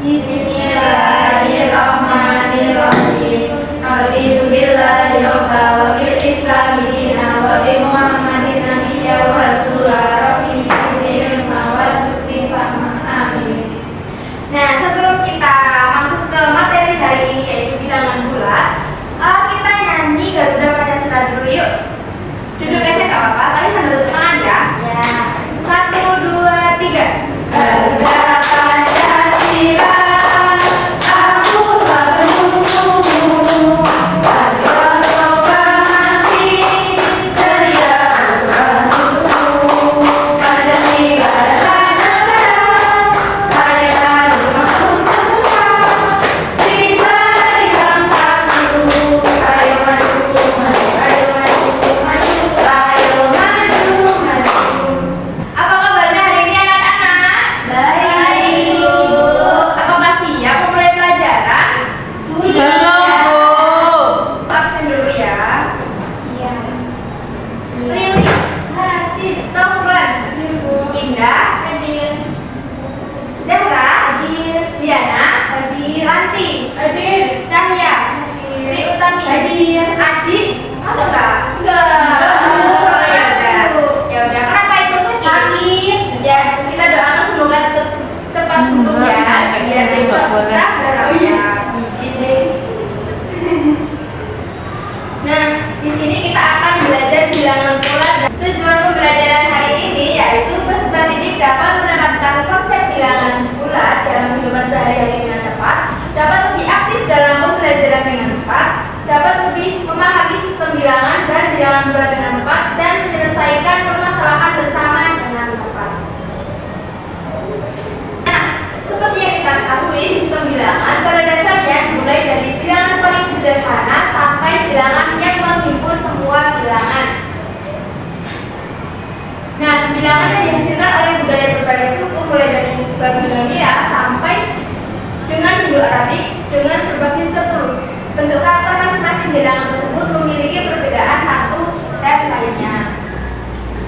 Bismillahirrahmanirrahim. Raditu billahi robba wa bil islami dina wa bi Muhammadin nabiyya wa rasulah rabbi zidni ilma warzuqni fahma. Amin. Nah, sebelum kita masuk ke materi hari ini yaitu bilangan bulat, kita nyanyi Garuda Pancasila dulu yuk. Duduk aja gak apa-apa, tapi sambil tutup tangan ya. Ya. 1, 2, 3. Garuda Pancasila. Bilangan yang dihasilkan oleh budaya berbagai suku mulai dari Babilonia sampai dengan Indo-Arabik dengan berbasis 10. Bentuk karakter masing-masing bilangan tersebut memiliki perbedaan satu dan lainnya.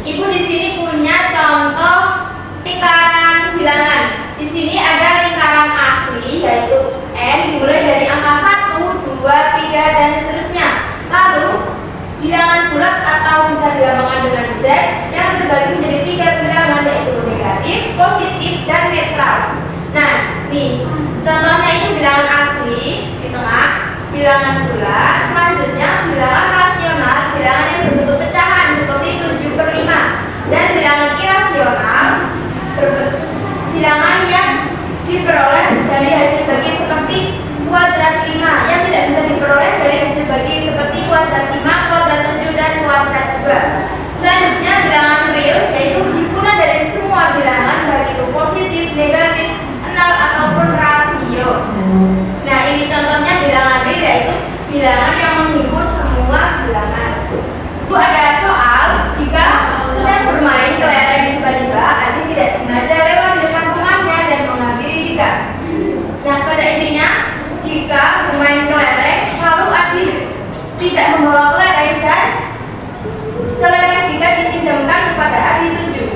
Ibu di sini punya contoh lingkaran bilangan. Di sini ada lingkaran asli yaitu N dimulai dari angka 1, 2, 3 dan seterusnya. Lalu bilangan bulat atau bisa dilambangkan dengan Z yang terbagi menjadi 3 bilangan yaitu negatif, positif, dan netral. Nah, nih contohnya ini bilangan asli di tengah, bilangan bulat, selanjutnya bilangan rasional, bilangan yang berbentuk pecahan seperti 7/5, dan bilangan irasional, bilangan yang diperoleh dari hasil bagi seperti kuadrat 5 yang tidak bisa diperoleh dari hasil bagi seperti kuadrat 5, kuadrat 7, dan kuadrat 2. Selanjutnya bilangan real yaitu himpunan dari semua bilangan baik itu positif, negatif, nol ataupun rasio. Nah, ini contohnya bilangan real yaitu bilangan yang menghimpun semua bilangan. Bu, ada soal jika sedang bermain kelereng tiba-tiba Adi tidak sengaja lewat di depan temannya dan menghampiri Dika. Nah, pada intinya jika bermain kelereng lalu Adi tidak membawa kelereng dan kelereng Dika dipinjamkan kepada Adi 7.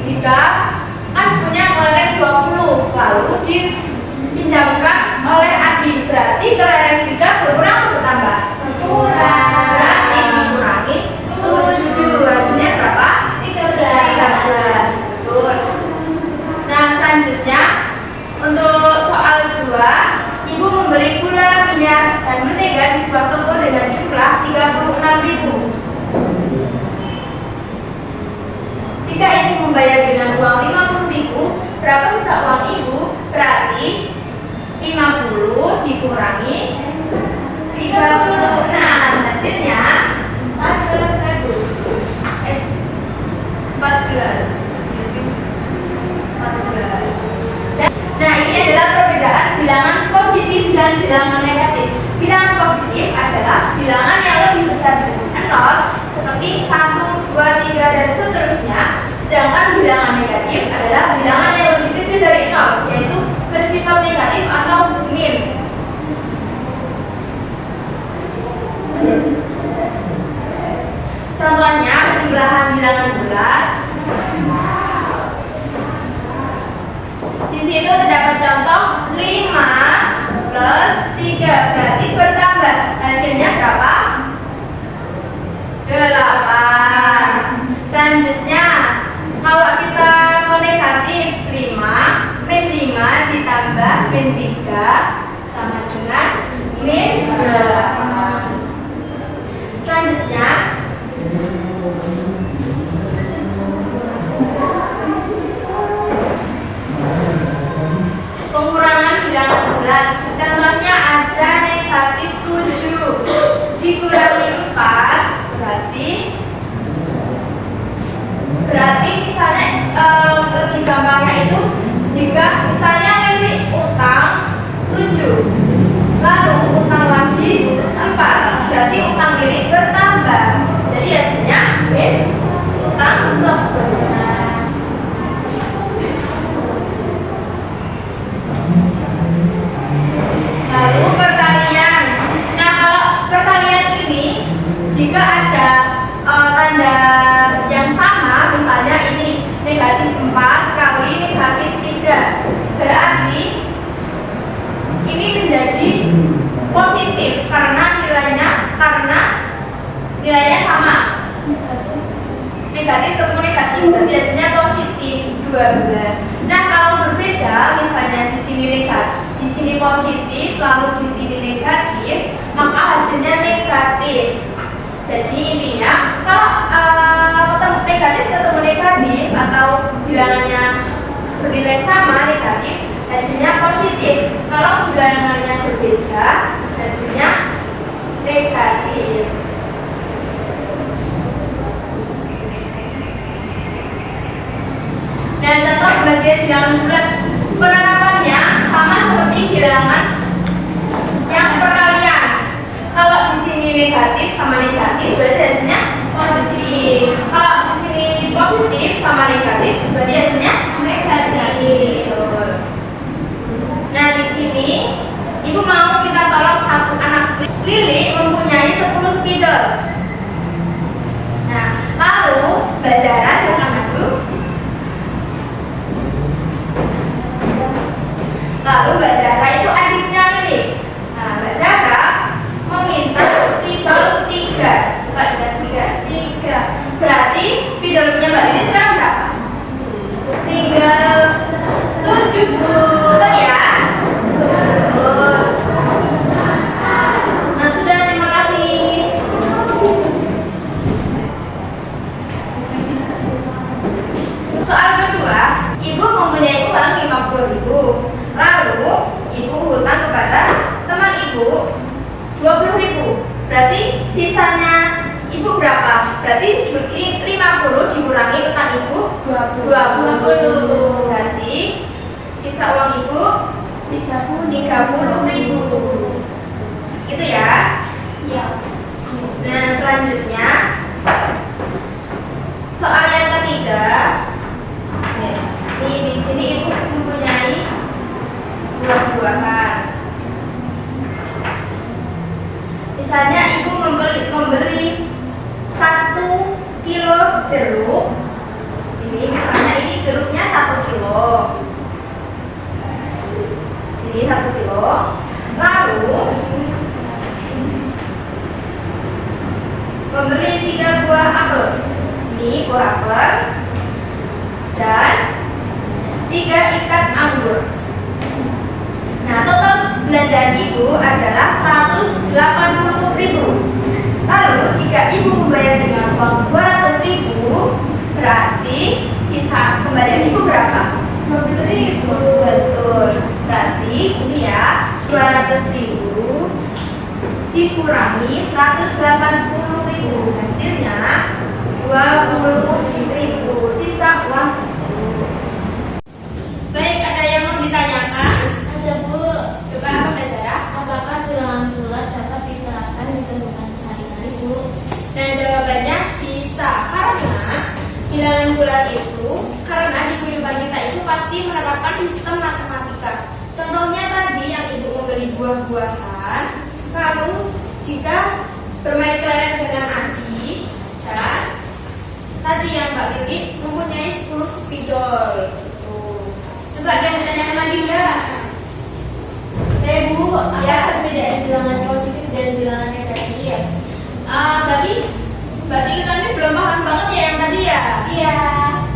Jika kan punya kelereng 20 lalu dipinjamkan oleh Adi, berarti kelereng Dika berkurang atau bertambah? Berkurang. Berarti dikurangi 7, hasilnya berapa? 13. Betul. Nah, selanjutnya untuk soal 2, Ibu membeli gula, minyak, dan mentega di sebuah toko dengan jumlah 36.000. Jika Ibu membayar dengan uang 50.000, berapa sisa uang Ibu? Berarti 50 dikurangi 36, hasilnya 14. Nah, ini adalah perbedaan bilangan positif dan bilangan negatif. Bilangan positif adalah bilangan yang lebih besar dari 0 seperti 1, 2, 3 dan seterusnya. Sedangkan bilangan negatif adalah bilangan yang lebih kecil dari 0 yaitu bersifat negatif atau min. Contohnya penjumlahan bilangan bulat situ terdapat contoh 5 plus 3 berarti bertambah. Hasilnya berapa? 8. Selanjutnya, kalau kita mau negatif 5 min 5 ditambah min 3 sama dengan min 8. Selanjutnya, pengurangan bilangan bulat. Contohnya ada negatif 7 dikurangi 4 berarti misalnya lebih gampangnya itu jika misalnya Riri utang 7 lalu utang lagi 4 berarti utang Riri bertambah, jadi hasilnya utang 11. Lalu perkalian. Nah, kalau perkalian ini jika ada tanda yang sama, misalnya ini negatif 4 kali negatif 3, berarti ini menjadi positif karena nilainya sama. Negatif ketemu negatif berarti hasilnya positif 12. Nah, kalau berbeda misalnya di sini negatif, di sini positif, lalu di sini negatif, maka hasilnya negatif. Jadi intinya kalau ketemu negatif atau bilangannya bernilai sama negatif, hasilnya positif. Kalau bilangannya berbeda, hasilnya negatif. Dan contoh bagian bilangan bulat, penerapannya sama seperti bilangan yang perkalian. Kalau di sini negatif sama negatif berarti hasilnya positif. Kalau di sini positif sama negatif berarti hasilnya negatif. Nah, di sini ibu mau minta tolong satu anak Lili mempunyai 10 spidol. Nah, lalu Mbak Zara silakan maju. Lalu Mbak Zara itu adiknya Lili. Nah, Mbak Zara meminta spidol 3. Coba dikasih 3. Berarti spidol punya Mbak Lili sekarang berapa? Tinggal 7. Betul ya? Betul. Nah, sudah, terima kasih. Soal kedua, ibu mempunyai uang 50.000. Lalu ibu hutang kepada teman ibu 20.000. Berarti sisanya ibu berapa? Berarti 50 dikurangi utang ibu 20. Berarti sisa uang ibu 30.000. Gitu ya? Iya. Nah, selanjutnya soal yang ketiga. Nih, di sini ibu mempunyai buah-buahan. Misalnya ibu memberi 1 kilo jeruk. Ini misalnya ini jeruknya 1 kilo. Sini 1 kilo. Lalu memberi 3 buah apel. Ini buah apel dan 3 ikat anggur. Nah, total belanjaan ibu adalah 180.000. Lalu jika ibu membayar dengan uang 200.000, berarti sisa kembalian ibu berapa? 20.000. Betul. Berarti ini ya, 200.000 dikurangi 180.000, hasilnya 20.000. Sisa uang ibu. Baik, ada yang mau ditanyakan? Ada, Bu. Coba apa, Mbak Zara? Apakah bilangan bulat dapat diterapkan di kehidupan sehari-hari, Bu? Nah, jawabannya bisa, karena bilangan bulat itu karena di kehidupan kita itu pasti menerapkan sistem matematika. Contohnya tadi yang ibu membeli buah-buahan, lalu jika bermain kelereng dengan adik, dan tadi yang Mbak Lili mempunyai 10 spidol. Tuh. Coba Coba ada yang ditanyakan lagi nggak? Bu, apa Ya. perbedaan bilangan positif dan bilangan negatif? Berarti kami belum paham banget ya yang tadi ya. Iya.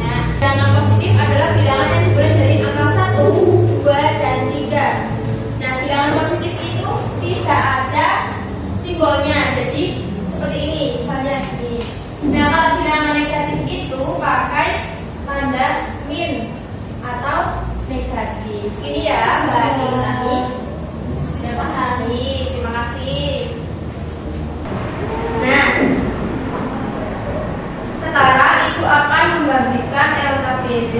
Nah, bilangan positif adalah bilangan yang dimulai dari angka 1, 2, dan 3. Nah, bilangan positif itu tidak ada simbolnya. Jadi seperti ini, misalnya ini. Nah, kalau bilangan negatif itu pakai tanda min atau negatif. Ini ya, Mbak Inani. Sudah paham nih, terima kasih. Nah, sekarang Ibu akan membagikan LKPD.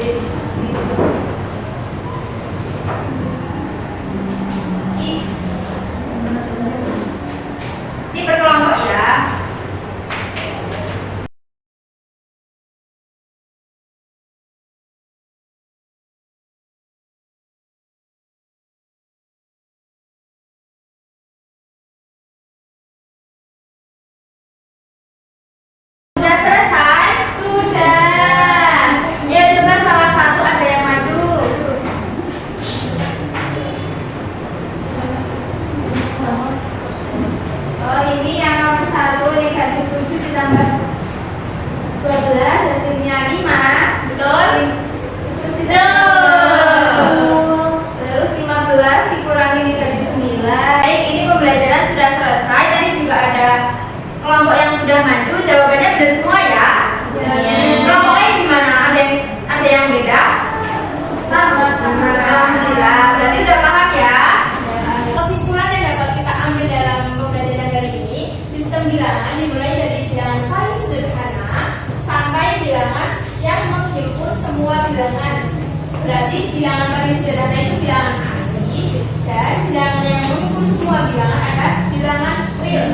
Ini per kelompok ya. Sudah selesai? Sudah. Ya coba salah satu ada yang maju. Oh ini yang nomor 1 negatif 7 ditambah 12 hasilnya 5. Betul? Betul. Terus 15 dikurangi negatif 9. Baik, ini pembelajaran sudah selesai. Tadi juga ada kelompok yang sudah maju. Jawabannya benar semua ya? Kelompok lain gimana? Ada yang beda? Sama. Alhamdulillah. Berarti udah paham ya? Kesimpulan yang dapat kita ambil dalam pembelajaran kali ini, sistem bilangan dimulai dari bilangan paling sederhana sampai bilangan yang menghimpun semua bilangan. Berarti bilangan paling sederhana itu bilangan asli, dan bilangan yang menghimpun semua bilangan adalah bilangan real.